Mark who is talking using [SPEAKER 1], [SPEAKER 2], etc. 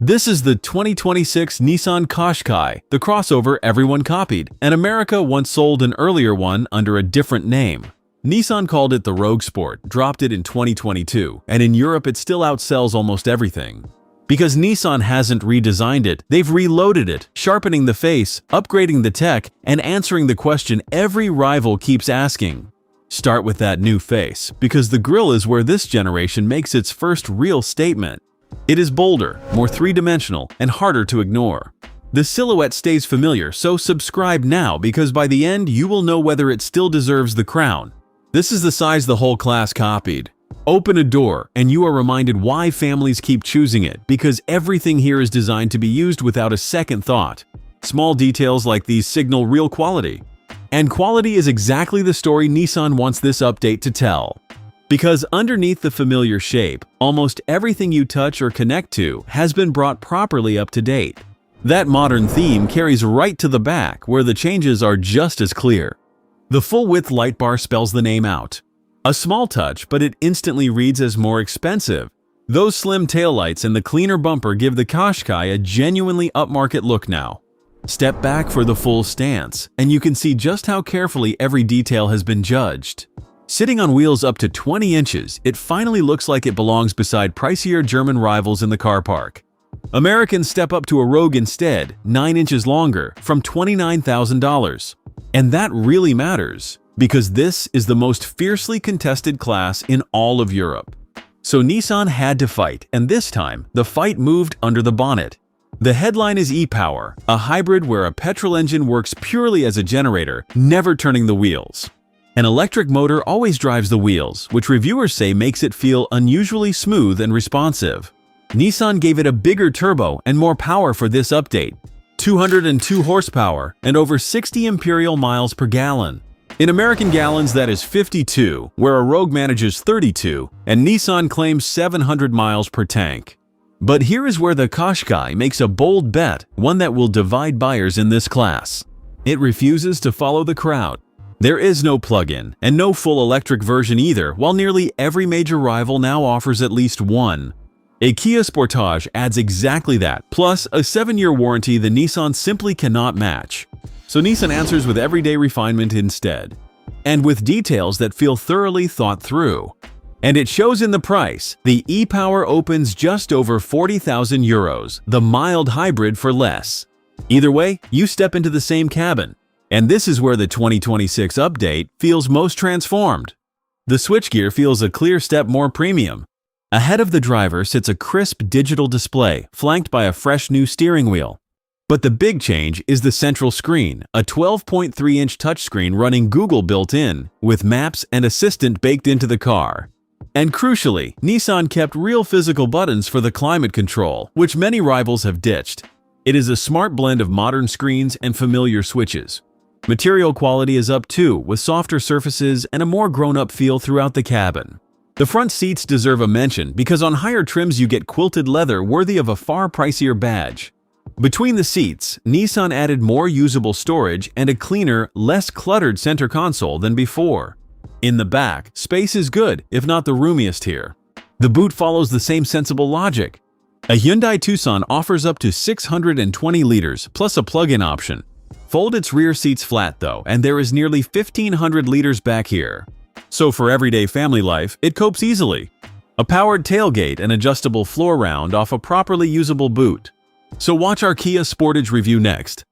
[SPEAKER 1] This is the 2026 Nissan Qashqai, the crossover everyone copied, and America once sold an earlier one under a different name. Nissan called it the Rogue Sport, dropped it in 2022, and in Europe it still outsells almost everything. Because Nissan hasn't redesigned it, they've reloaded it, sharpening the face, upgrading the tech, and answering the question every rival keeps asking. Start with that new face, because the grille is where this generation makes its first real statement. It is bolder, more three-dimensional, and harder to ignore. The silhouette stays familiar, so subscribe now because by the end you will know whether it still deserves the crown. This is the size the whole class copied. Open a door and you are reminded why families keep choosing it, because everything here is designed to be used without a second thought. Small details like these signal real quality. And quality is exactly the story Nissan wants this update to tell. Because underneath the familiar shape, almost everything you touch or connect to has been brought properly up to date. That modern theme carries right to the back, where the changes are just as clear. The full-width light bar spells the name out. A small touch, but it instantly reads as more expensive. Those slim taillights and the cleaner bumper give the Qashqai a genuinely upmarket look now. Step back for the full stance, and you can see just how carefully every detail has been judged. Sitting on wheels up to 20 inches, it finally looks like it belongs beside pricier German rivals in the car park. Americans step up to a Rogue instead, 9 inches longer, from $29,000. And that really matters, because this is the most fiercely contested class in all of Europe. So Nissan had to fight, and this time, the fight moved under the bonnet. The headline is e-Power, a hybrid where a petrol engine works purely as a generator, never turning the wheels. An electric motor always drives the wheels, which reviewers say makes it feel unusually smooth and responsive. Nissan gave it a bigger turbo and more power for this update, 202 horsepower and over 60 imperial miles per gallon. In American gallons, that is 52, where a Rogue manages 32, and Nissan claims 700 miles per tank. But here is where the Qashqai makes a bold bet, one that will divide buyers in this class. It refuses to follow the crowd. There is no plug-in, and no full electric version either, while nearly every major rival now offers at least one. A Kia Sportage adds exactly that, plus a 7-year warranty the Nissan simply cannot match. So Nissan answers with everyday refinement instead, and with details that feel thoroughly thought through. And it shows in the price. The e-Power opens just over 40,000 euros, the mild hybrid for less. Either way, you step into the same cabin. And this is where the 2026 update feels most transformed. The switchgear feels a clear step more premium. Ahead of the driver sits a crisp digital display, flanked by a fresh new steering wheel. But the big change is the central screen, a 12.3-inch touchscreen running Google built-in, with Maps and Assistant baked into the car. And crucially, Nissan kept real physical buttons for the climate control, which many rivals have ditched. It is a smart blend of modern screens and familiar switches. Material quality is up too, with softer surfaces and a more grown-up feel throughout the cabin. The front seats deserve a mention because on higher trims you get quilted leather worthy of a far pricier badge. Between the seats, Nissan added more usable storage and a cleaner, less cluttered center console than before. In the back, space is good, if not the roomiest here. The boot follows the same sensible logic. A Hyundai Tucson offers up to 620 liters, plus a plug-in option. Fold its rear seats flat though, and there is nearly 1,500 liters back here. So for everyday family life, it copes easily. A powered tailgate and adjustable floor round off a properly usable boot. So watch our Kia Sportage review next.